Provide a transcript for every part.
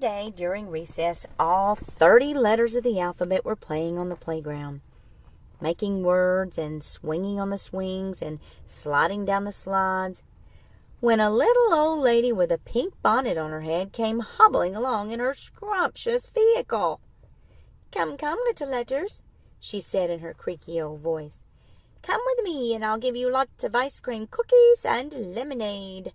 day during recess, all 30 letters of the alphabet were playing on the playground, making words and swinging on the swings and sliding down the slides, when a little old lady with a pink bonnet on her head came hobbling along in her scrumptious vehicle. "Come, come, little letters," she said in her creaky old voice. "Come with me, and I'll give you lots of ice cream, cookies, and lemonade."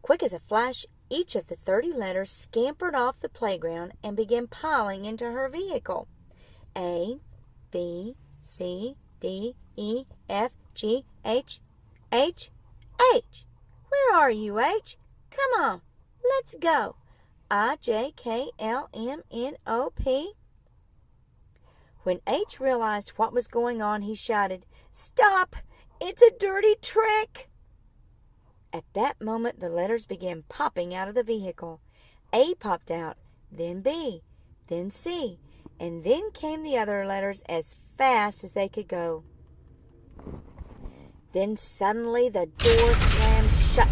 Quick as a flash, each of the 30 letters scampered off the playground and began piling into her vehicle. A, B, C, D, E, F, G, H. H. Where are you, H? Come on, let's go. I, J, K, L, M, N, O, P. When H realized what was going on, he shouted, "Stop! It's a dirty trick!" At that moment, the letters began popping out of the vehicle. A popped out, then B, then C, and then came the other letters as fast as they could go. Then suddenly the door slammed shut,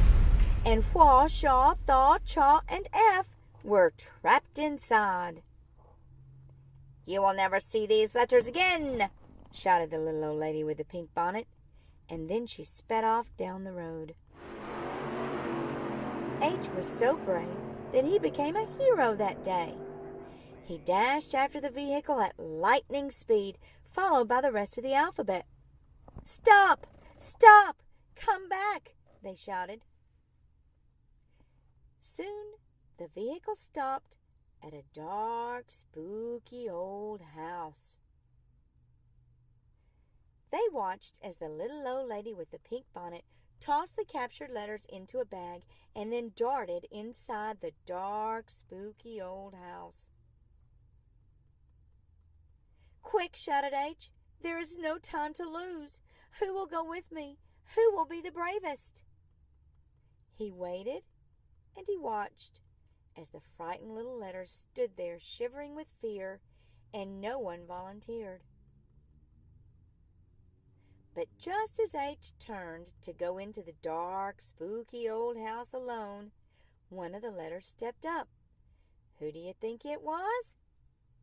and Wha, Shaw, Thaw, Chaw, and F were trapped inside. "You will never see these letters again," shouted the little old lady with the pink bonnet, and then she sped off down the road. H was so brave that he became a hero that day. He dashed after the vehicle at lightning speed, followed by the rest of the alphabet. "Stop! Stop! Come back!" they shouted. Soon the vehicle stopped at a dark, spooky old house. They watched as the little old lady with the pink bonnet tossed the captured letters into a bag and then darted inside the dark, spooky old house. "Quick!" shouted H. "There is no time to lose. Who will go with me? Who will be the bravest?" He waited and he watched as the frightened little letters stood there shivering with fear, and no one volunteered. But just as H turned to go into the dark, spooky old house alone, one of the letters stepped up. Who do you think it was?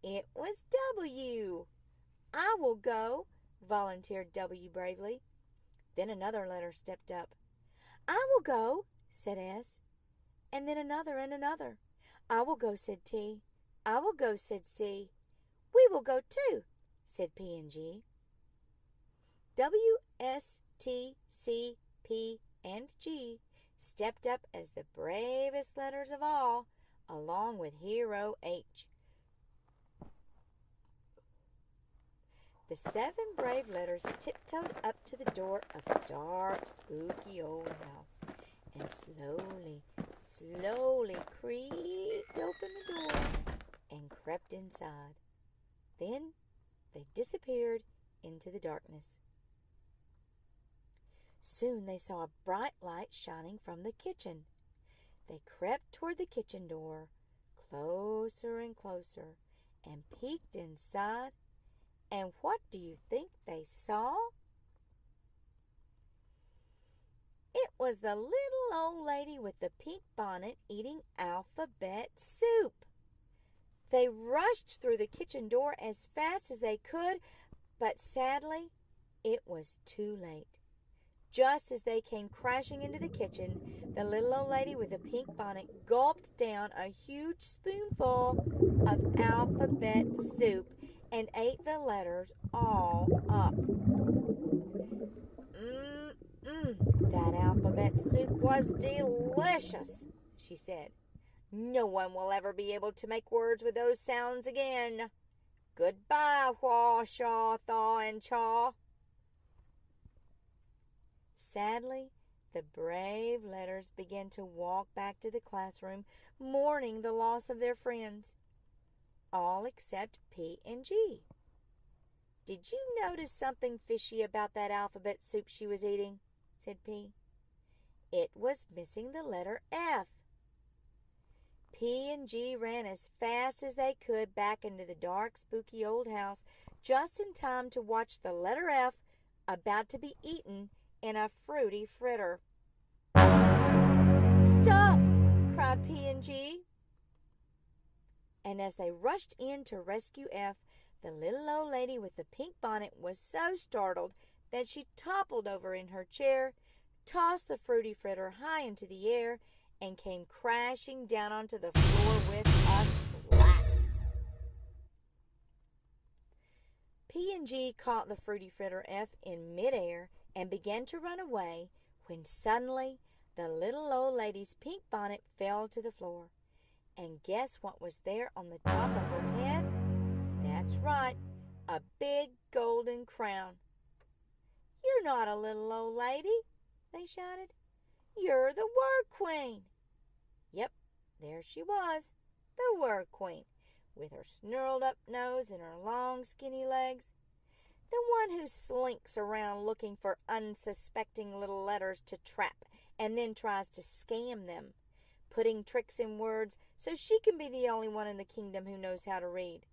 It was W. "I will go," volunteered W bravely. Then another letter stepped up. "I will go," said S. And then another and another. "I will go," said T. "I will go," said C. "We will go too," said P and G. W, S, T, C, P, and G stepped up as the bravest letters of all, along with hero H. The 7 brave letters tiptoed up to the door of the dark, spooky old house and slowly creaked open the door and crept inside. Then they disappeared into the darkness. Soon they saw a bright light shining from the kitchen. They crept toward the kitchen door, closer and closer, and peeked inside. And what do you think they saw? It was the little old lady with the pink bonnet eating alphabet soup. They rushed through the kitchen door as fast as they could, but sadly, it was too late. Just as they came crashing into the kitchen, the little old lady with the pink bonnet gulped down a huge spoonful of alphabet soup and ate the letters all up. That alphabet soup was delicious," she said. "No one will ever be able to make words with those sounds again. Goodbye, Wha, Shaw, Thaw, and Chaw." Sadly, the brave letters began to walk back to the classroom, mourning the loss of their friends. All except P and G. "Did you notice something fishy about that alphabet soup she was eating?" said P. "It was missing the letter F." P and G ran as fast as they could back into the dark, spooky old house, just in time to watch the letter F about to be eaten in a fruity fritter. "Stop!" cried cried P&G. And as they rushed in to rescue F, the little old lady with the pink bonnet was so startled that she toppled over in her chair, tossed the Fruity Fritter high into the air, and came crashing down onto the floor with a splat. P&G caught the Fruity Fritter F in midair and began to run away when suddenly the little old lady's pink bonnet fell to the floor. And guess what was there on the top of her head? That's right, a big golden crown. "You're not a little old lady," they shouted. "You're the Word Queen." Yep, there she was, the Word Queen, with her snarled up nose and her long skinny legs. The one who slinks around looking for unsuspecting little letters to trap and then tries to scam them, putting tricks in words so she can be the only one in the kingdom who knows how to read.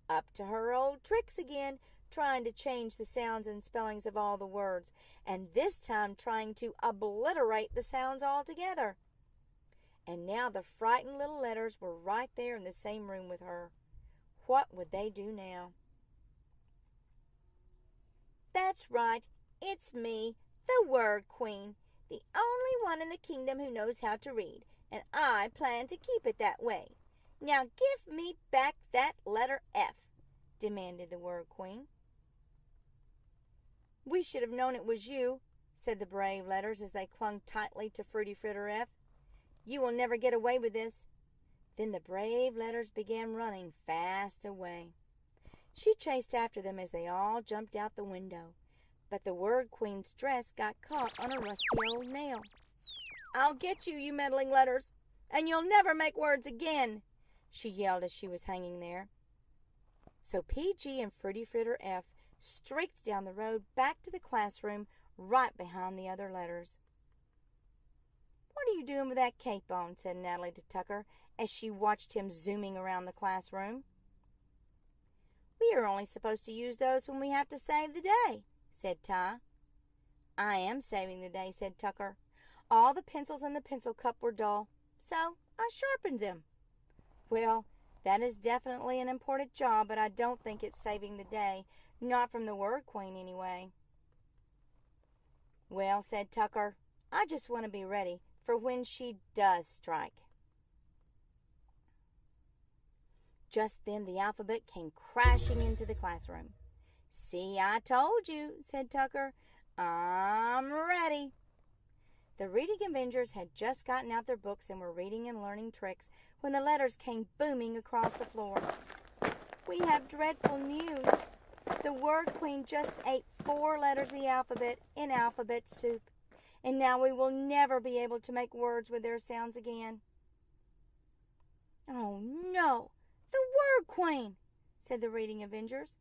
Up to her old tricks again, trying to change the sounds and spellings of all the words, and this time trying to obliterate the sounds altogether. And now the frightened little letters were right there in the same room with her. What would they do now? "That's right, it's me, the Word Queen, the only one in the kingdom who knows how to read, and I plan to keep it that way. Now give me back that letter F," demanded the Word Queen. "We should have known it was you," said the brave letters as they clung tightly to Fruity Fritter F. "You will never get away with this." Then the brave letters began running fast away. She chased after them as they all jumped out the window, but the Word Queen's dress got caught on a rusty old nail. "I'll get you, you meddling letters, and you'll never make words again," she yelled as she was hanging there. So PG and Fruity Fritter F streaked down the road back to the classroom right behind the other letters. "What are you doing with that cape on?" said Natalie to Tucker as she watched him zooming around the classroom. "We are only supposed to use those when we have to save the day," said Ty. "I am saving the day," said Tucker. "All the pencils in the pencil cup were dull, so I sharpened them." "Well, that is definitely an important job, but I don't think it's saving the day. Not from the Word Queen, anyway." "Well," said Tucker, "I just want to be ready for when she does strike." Just then the alphabet came crashing into the classroom. "See, I told you," said Tucker. "I'm ready." The Reading Avengers had just gotten out their books and were reading and learning tricks when the letters came booming across the floor. "We have dreadful news. The Word Queen just ate 4 letters of the alphabet in alphabet soup, and now we will never be able to make words with their sounds again." "Oh, no! The Word Queen!" said the Reading Avengers.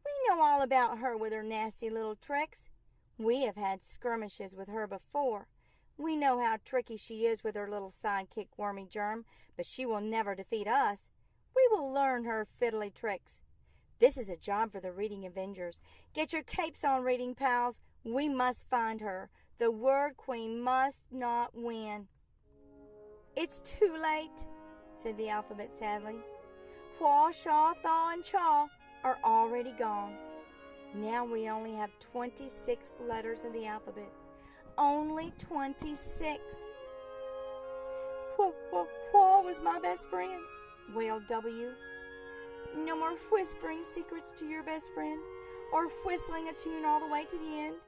"We know all about her with her nasty little tricks. We have had skirmishes with her before. We know how tricky she is with her little sidekick Wormy Germ, but she will never defeat us. We will learn her fiddly tricks. This is a job for the Reading Avengers. Get your capes on, reading pals. We must find her. The Word Queen must not win." "It's too late," said the alphabet sadly. "Wha, Shaw, Thaw, and Chaw are already gone. Now we only have 26 letters of the alphabet. Only 26. Wha was my best friend," wailed W. "No more whispering secrets to your best friend, or whistling a tune all the way to the end.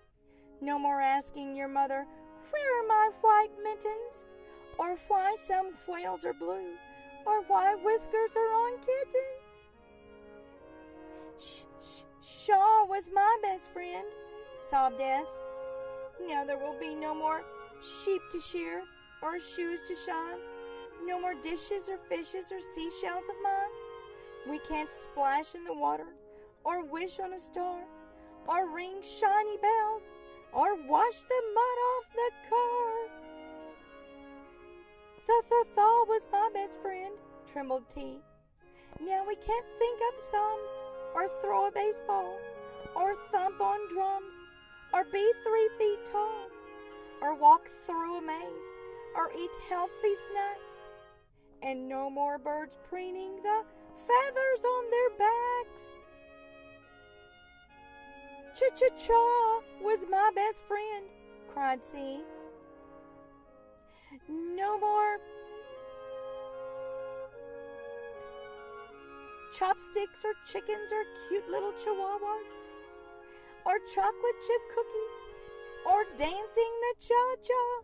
No more asking your mother, 'Where are my white mittens?' or why some whales are blue, or why whiskers are on kittens." Shaw was my best friend," sobbed S. "Now there will be no more sheep to shear, or shoes to shine, no more dishes or fishes or seashells of mine. We can't splash in the water, or wish on a star, or ring shiny bells, or wash the mud off the car." "Thaw was my best friend," trembled T. "Now we can't think up songs, or throw a baseball, or thump on drums, or be 3 feet tall, or walk through a maze, or eat healthy snacks, and no more birds preening the feathers on their backs. Cha-cha-cha was my best friend, cried C. No more chopsticks or chickens or cute little chihuahuas or chocolate chip cookies or dancing the cha-cha.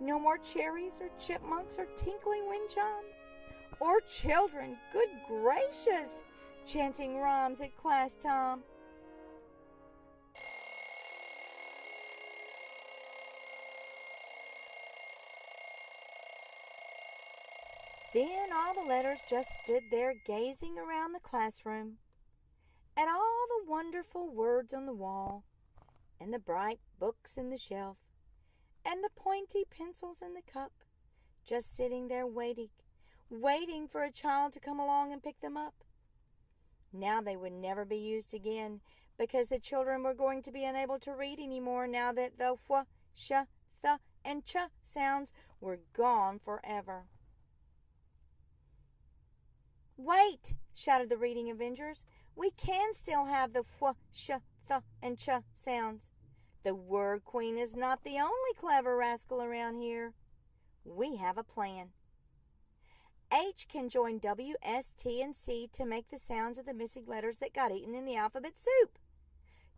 No more cherries or chipmunks or tinkling wind chimes or children, good gracious, chanting rhymes at class time. Then all the letters just stood there gazing around the classroom at all the wonderful words on the wall, and the bright books in the shelf, and the pointy pencils in the cup, just sitting there waiting for a child to come along and pick them up. Now they would never be used again, because the children were going to be unable to read anymore now that the wh, sh, th, and ch sounds were gone forever. "Wait!" shouted the Reading Avengers. "We can still have the wh, sh, th, and ch sounds. The Word Queen is not the only clever rascal around here. We have a plan. H can join W, S, T, and C to make the sounds of the missing letters that got eaten in the alphabet soup.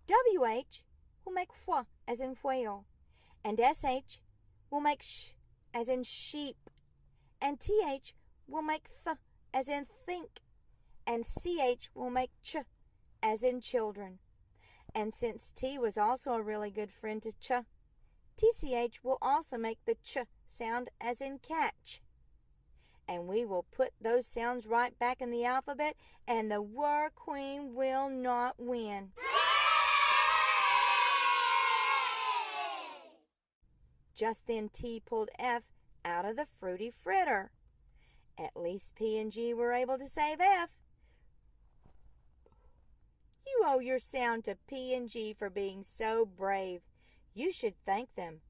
WH will make wh as in whale, and SH will make sh as in sheep, and TH will make th as in think, and CH will make ch as in children. And since T was also a really good friend to ch, TCH will also make the ch sound as in catch. And we will put those sounds right back in the alphabet, and the Word Queen will not win." Just then T pulled F out of the fruity fritter. At least P and G were able to save F. You owe your sound to P and G for being so brave. You should thank them.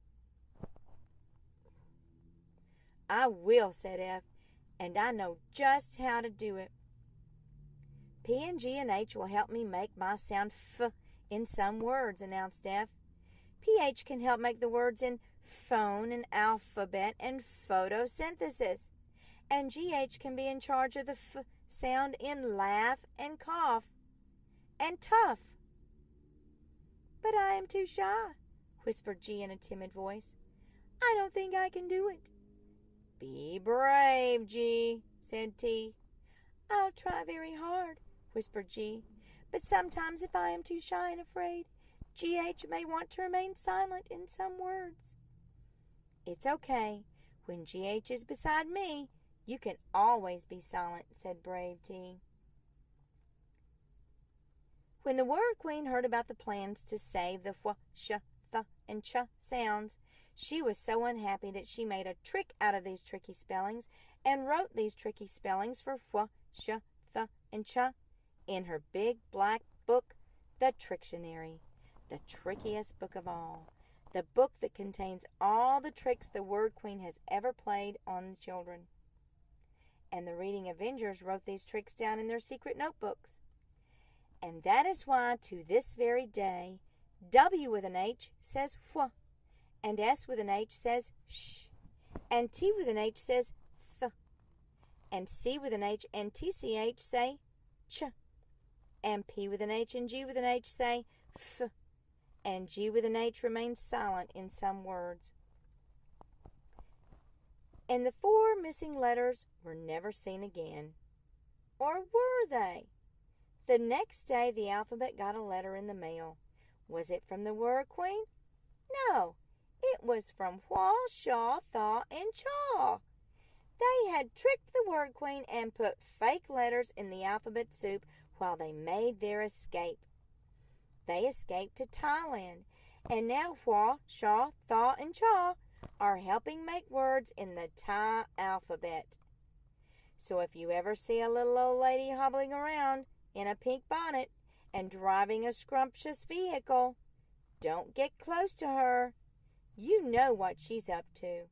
"I will," said F, "and I know just how to do it." "P and G and H will help me make my sound F in some words," announced F. "PH can help make the words in phone and alphabet and photosynthesis. And GH can be in charge of the F sound in laugh and cough and tough." "But I am too shy," whispered G in a timid voice. "I don't think I can do it." "Be brave, G," said T. "I'll try very hard," whispered G. "But sometimes if I am too shy and afraid, GH may want to remain silent in some words." "It's okay. When GH is beside me, you can always be silent," said brave T. When the Word Queen heard about the plans to save the wh, sh, th, and ch sounds, she was so unhappy that she made a trick out of these tricky spellings and wrote these tricky spellings for wh, sh, th, and ch in her big black book, the Trictionary, the trickiest book of all, the book that contains all the tricks the Word Queen has ever played on the children. And the Reading Avengers wrote these tricks down in their secret notebooks. And that is why, to this very day, W with an H says wh, and S with an H says sh, and T with an H says th, and C with an H and TCH say ch, and P with an H and G with an H say f, and G with an H remains silent in some words. And the 4 missing letters were never seen again. Or were they? The next day the alphabet got a letter in the mail. Was it from the Word Queen? No, it was from Wha, Shaw, Thaw, and Chaw. They had tricked the Word Queen and put fake letters in the alphabet soup while they made their escape. They escaped to Thailand, and now Wha, Shaw, Thaw, and Chaw are helping make words in the Thai alphabet. So if you ever see a little old lady hobbling around in a pink bonnet and driving a scrumptious vehicle, don't get close to her. You know what she's up to.